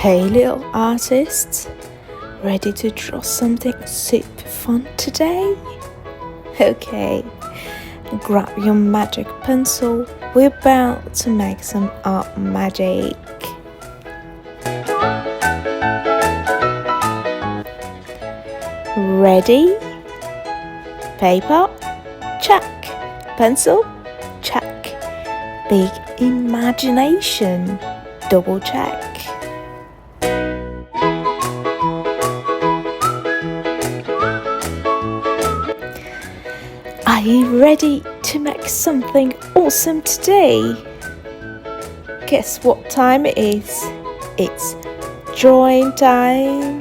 Hey little artists, ready to draw something super fun today? Okay, grab your magic pencil, we're about to make some art magic. Ready? Paper? Check. Pencil? Check. Big imagination? Double check. Are you ready to make something awesome today? Guess what time it is? It's drawing time.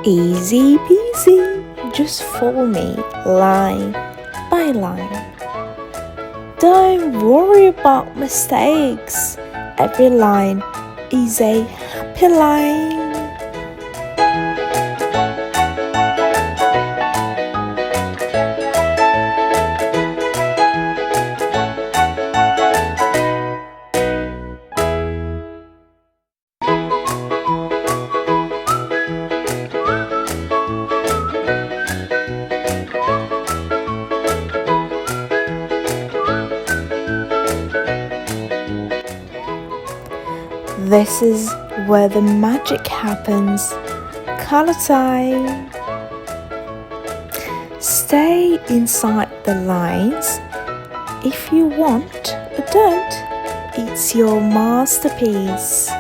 Easy peasy, just follow me line by line. Don't worry about mistakes, every line is a happy line. This is where the magic happens. Color time. Stay inside the lines. If you want or don't, it's your masterpiece.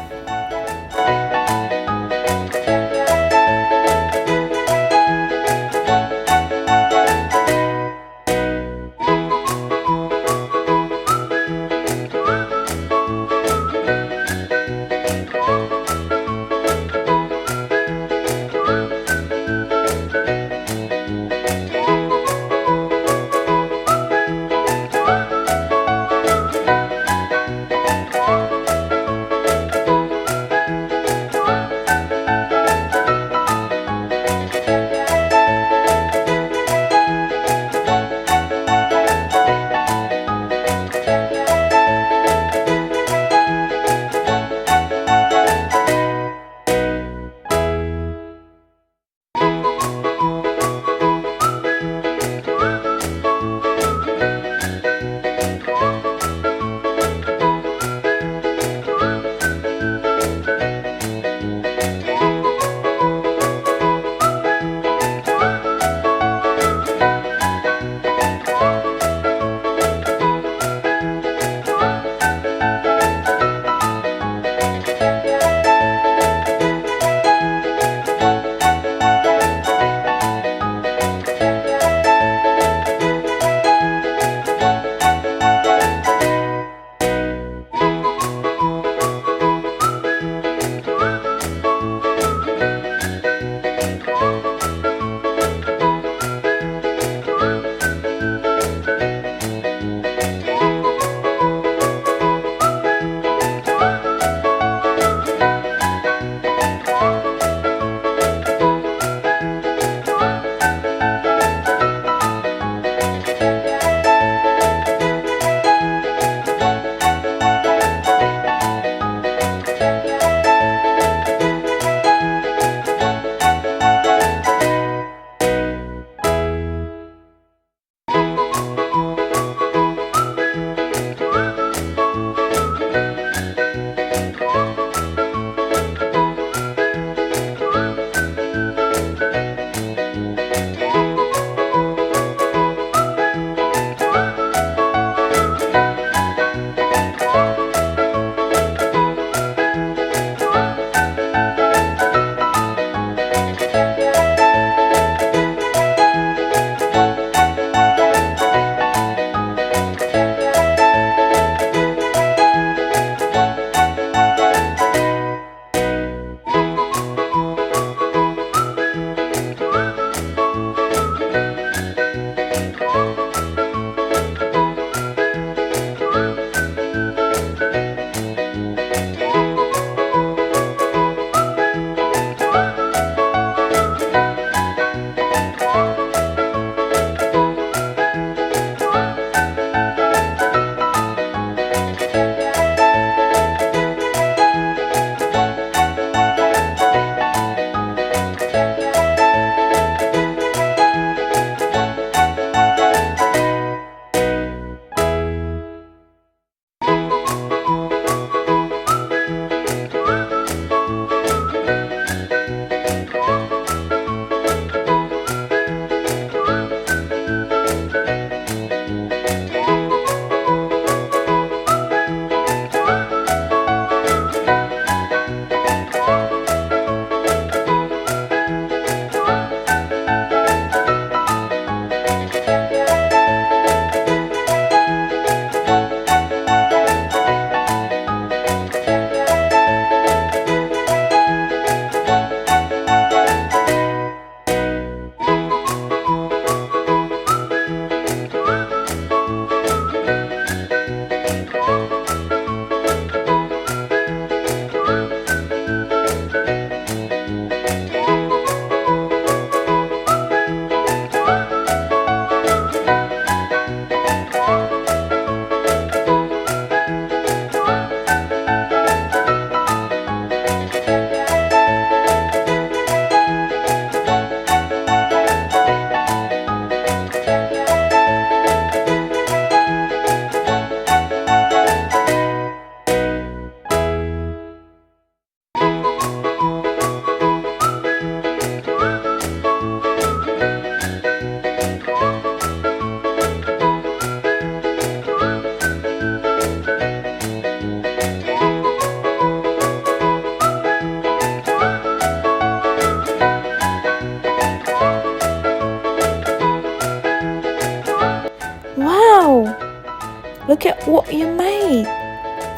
Look at what you made.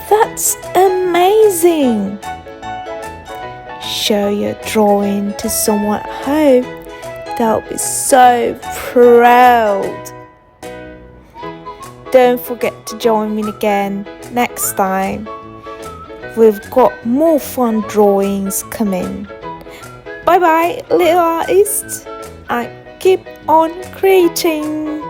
That's amazing. Show your drawing to someone at home. They'll be so proud. Don't forget to join me again next time. We've got more fun drawings coming. Bye bye, little artists, and keep on creating.